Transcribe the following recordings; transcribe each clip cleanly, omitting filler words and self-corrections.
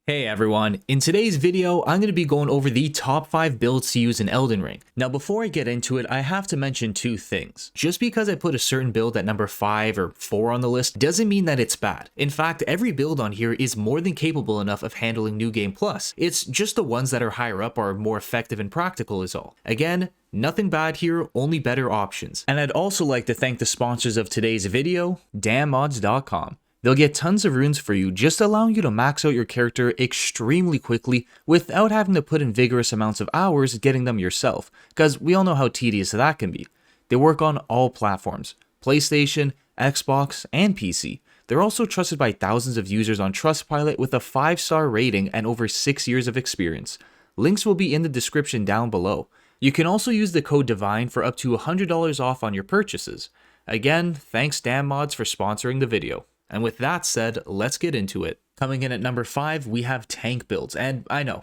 Hey everyone, in today's video, I'm going to be going over the top 5 builds to use in Elden Ring. Now before I get into it, I have to mention two things. Just because I put a certain build at number 5 or 4 on the list doesn't mean that it's bad. In fact, every build on here is more than capable enough of handling New Game Plus. It's just the ones that are higher up are more effective and practical is all. Again, nothing bad here, only better options. And I'd also like to thank the sponsors of today's video, damnmods.com. They'll get tons of runes for you, just allowing you to max out your character extremely quickly without having to put in vigorous amounts of hours getting them yourself, because we all know how tedious that can be. They work on all platforms, PlayStation, Xbox, and PC. They're also trusted by thousands of users on Trustpilot with a 5-star rating and over 6 years of experience. Links will be in the description down below. You can also use the code DIVINE for up to $100 off on your purchases. Again, thanks DamnMods for sponsoring the video. And with that said, let's get into it. Coming in at number 5, we have tank builds, and I know,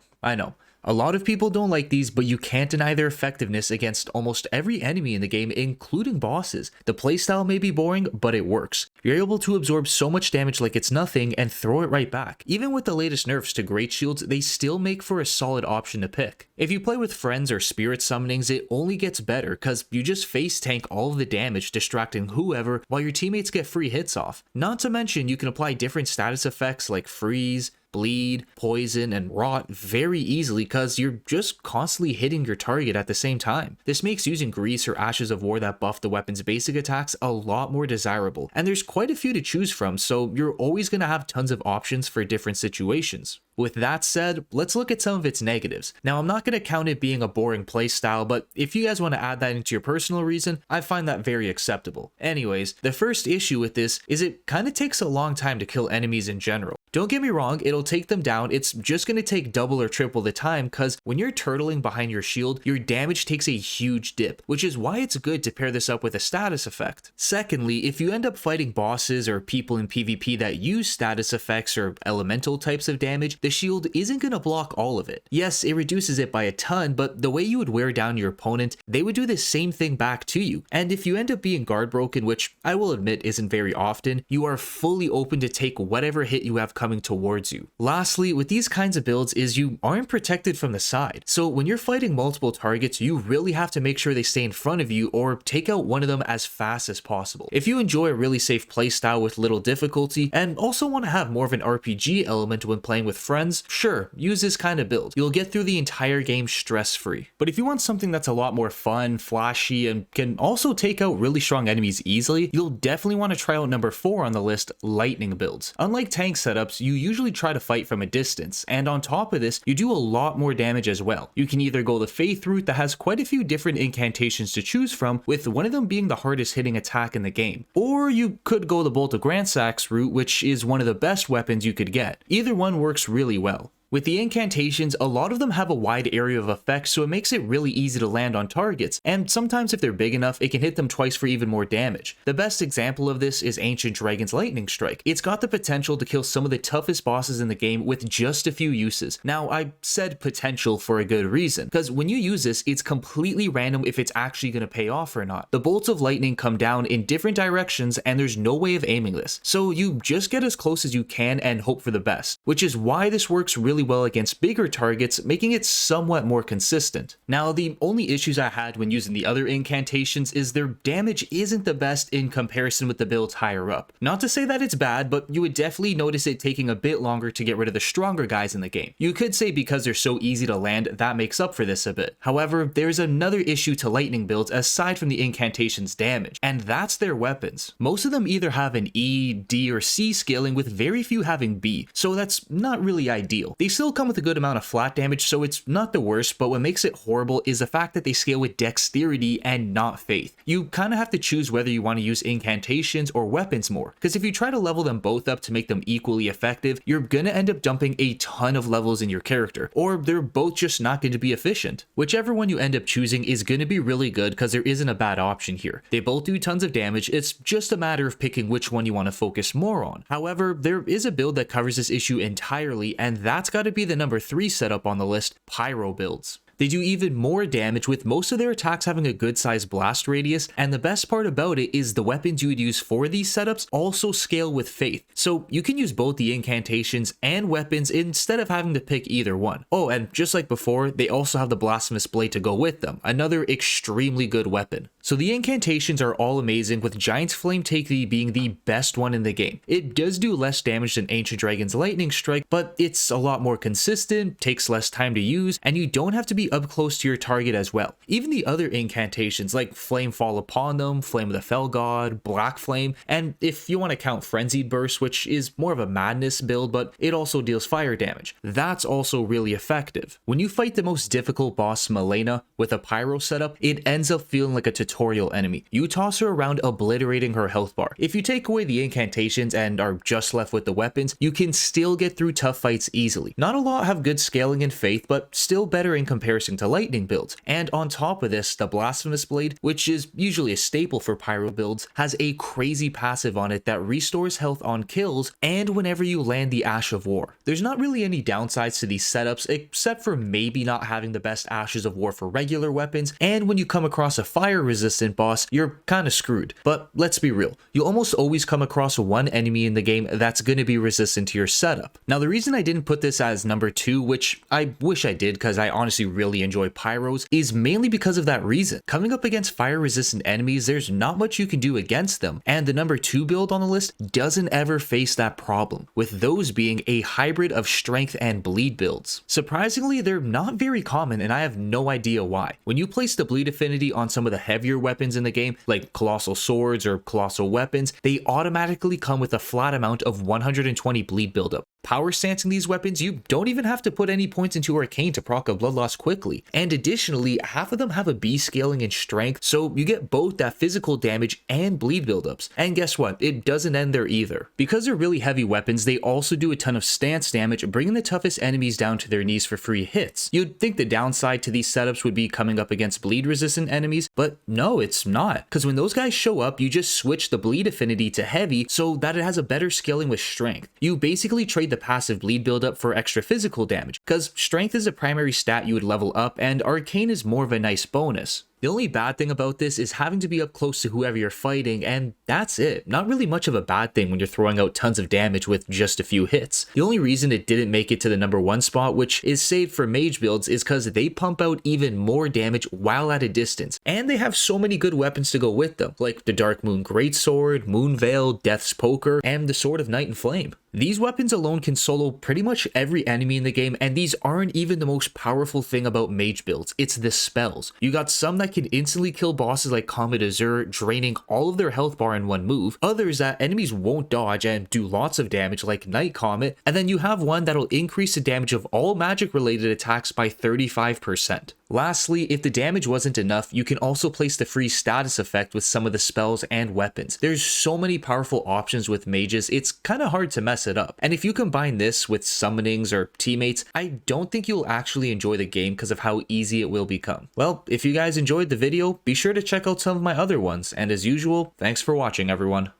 a lot of people don't like these, but you can't deny their effectiveness against almost every enemy in the game, including bosses. The playstyle may be boring, but it works. You're able to absorb so much damage like it's nothing and throw it right back. Even with the latest nerfs to Great Shields, they still make for a solid option to pick. If you play with friends or spirit summonings, it only gets better, because you just face tank all of the damage, distracting whoever, while your teammates get free hits off. Not to mention, you can apply different status effects like freeze, bleed, poison, and rot very easily because you're just constantly hitting your target at the same time. This makes using Grease or Ashes of War that buff the weapon's basic attacks a lot more desirable, and there's quite a few to choose from, so you're always going to have tons of options for different situations. With that said, let's look at some of its negatives. Now, I'm not going to count it being a boring playstyle, but if you guys want to add that into your personal reason, I find that very acceptable. Anyways, the first issue with this is it kind of takes a long time to kill enemies in general. Don't get me wrong, it'll take them down, it's just going to take double or triple the time because when you're turtling behind your shield, your damage takes a huge dip, which is why it's good to pair this up with a status effect. Secondly, if you end up fighting bosses or people in PvP that use status effects or elemental types of damage, the shield isn't going to block all of it. Yes, it reduces it by a ton, but the way you would wear down your opponent, they would do the same thing back to you. And if you end up being guard broken, which I will admit isn't very often, you are fully open to take whatever hit you have coming towards you. Lastly, with these kinds of builds is you aren't protected from the side. So when you're fighting multiple targets, you really have to make sure they stay in front of you or take out one of them as fast as possible. If you enjoy a really safe playstyle with little difficulty and also want to have more of an RPG element when playing with friends, sure, use this kind of build. You'll get through the entire game stress-free. But if you want something that's a lot more fun, flashy, and can also take out really strong enemies easily, you'll definitely want to try out number 4 on the list, lightning builds. Unlike tank setups, you usually try to fight from a distance, and on top of this, you do a lot more damage as well. You can either go the Faith route that has quite a few different incantations to choose from, with one of them being the hardest hitting attack in the game. Or you could go the Bolt of Grandsax route, which is one of the best weapons you could get. Either one works really well. With the incantations, a lot of them have a wide area of effect, so it makes it really easy to land on targets, and sometimes if they're big enough, it can hit them twice for even more damage. The best example of this is Ancient Dragon's Lightning Strike. It's got the potential to kill some of the toughest bosses in the game with just a few uses. Now, I said potential for a good reason, because when you use this, it's completely random if it's actually going to pay off or not. The bolts of lightning come down in different directions, and there's no way of aiming this, so you just get as close as you can and hope for the best, which is why this works really well against bigger targets, making it somewhat more consistent. Now, the only issues I had when using the other incantations is their damage isn't the best in comparison with the builds higher up. Not to say that it's bad, but you would definitely notice it taking a bit longer to get rid of the stronger guys in the game. You could say because they're so easy to land, that makes up for this a bit. However, there's another issue to lightning builds aside from the incantation's damage, and that's their weapons. Most of them either have an E, D, or C scaling, with very few having B, so that's not really ideal. They still come with a good amount of flat damage, so it's not the worst, but what makes it horrible is the fact that they scale with dexterity and not faith. You kind of have to choose whether you want to use incantations or weapons more, because if you try to level them both up to make them equally effective, you're gonna end up dumping a ton of levels in your character, or they're both just not going to be efficient. Whichever one you end up choosing is going to be really good because there isn't a bad option here. They both do tons of damage, it's just a matter of picking which one you want to focus more on. However, there is a build that covers this issue entirely, and that's got to be the number 3 setup on the list, pyro builds. They do even more damage, with most of their attacks having a good sized blast radius, and the best part about it is the weapons you would use for these setups also scale with faith, so you can use both the incantations and weapons instead of having to pick either one. Oh, and just like before, they also have the Blasphemous Blade to go with them, another extremely good weapon. So the incantations are all amazing, with Giant's Flame Take Thee being the best one in the game. It does do less damage than Ancient Dragon's Lightning Strike, but it's a lot more consistent, takes less time to use, and you don't have to be up close to your target as well. Even the other incantations like Flame Fall Upon Them, Flame of the Fell God, Black Flame, and if you want to count Frenzied Burst, which is more of a madness build, but it also deals fire damage, that's also really effective. When you fight the most difficult boss, Malena, with a pyro setup, it ends up feeling like a tutorial enemy. You toss her around, obliterating her health bar. If you take away the incantations and are just left with the weapons, you can still get through tough fights easily. Not a lot have good scaling in Faith, but still better in comparison to Lightning builds. And on top of this, the Blasphemous Blade, which is usually a staple for pyro builds, has a crazy passive on it that restores health on kills and whenever you land the Ash of War. There's not really any downsides to these setups except for maybe not having the best Ashes of War for regular weapons, and when you come across a fire resistant boss, you're kinda screwed. But let's be real, you almost always come across one enemy in the game that's gonna be resistant to your setup. Now the reason I didn't put this as number 2, which I wish I did because I honestly really enjoy pyros, is mainly because of that reason. Coming up against fire resistant enemies, there's not much you can do against them, and the number 2 build on the list doesn't ever face that problem, with those being a hybrid of strength and bleed builds. Surprisingly, they're not very common, and I have no idea why. When you place the bleed affinity on some of the heavier weapons in the game, like colossal swords or colossal weapons, they automatically come with a flat amount of 120 bleed buildup. Power stancing these weapons, you don't even have to put any points into Arcane to proc a blood loss quickly. And additionally, half of them have a B scaling in strength, so you get both that physical damage and bleed buildups. And guess what? It doesn't end there either. Because they're really heavy weapons, they also do a ton of stance damage, bringing the toughest enemies down to their knees for free hits. You'd think the downside to these setups would be coming up against bleed resistant enemies, but no, it's not. Because when those guys show up, you just switch the bleed affinity to heavy so that it has a better scaling with strength. You basically trade the passive bleed buildup for extra physical damage, because strength is a primary stat you would level up and Arcane is more of a nice bonus. The only bad thing about this is having to be up close to whoever you're fighting, and that's it. Not really much of a bad thing when you're throwing out tons of damage with just a few hits. The only reason it didn't make it to the number 1 spot, which is saved for mage builds, is because they pump out even more damage while at a distance, and they have so many good weapons to go with them, like the Dark Moon Greatsword, Moon Veil, Death's Poker, and the Sword of Night and Flame. These weapons alone can solo pretty much every enemy in the game, and these aren't even the most powerful thing about mage builds, it's the spells. You got some that can instantly kill bosses like Comet Azure, draining all of their health bar in one move, others that enemies won't dodge and do lots of damage like Night Comet, and then you have one that'll increase the damage of all magic related attacks by 35%. Lastly, if the damage wasn't enough, you can also place the free status effect with some of the spells and weapons. There's so many powerful options with mages, it's kinda hard to mess it up. And if you combine this with summonings or teammates, I don't think you'll actually enjoy the game because of how easy it will become. Well, if you guys enjoyed the video, be sure to check out some of my other ones, and as usual, thanks for watching everyone.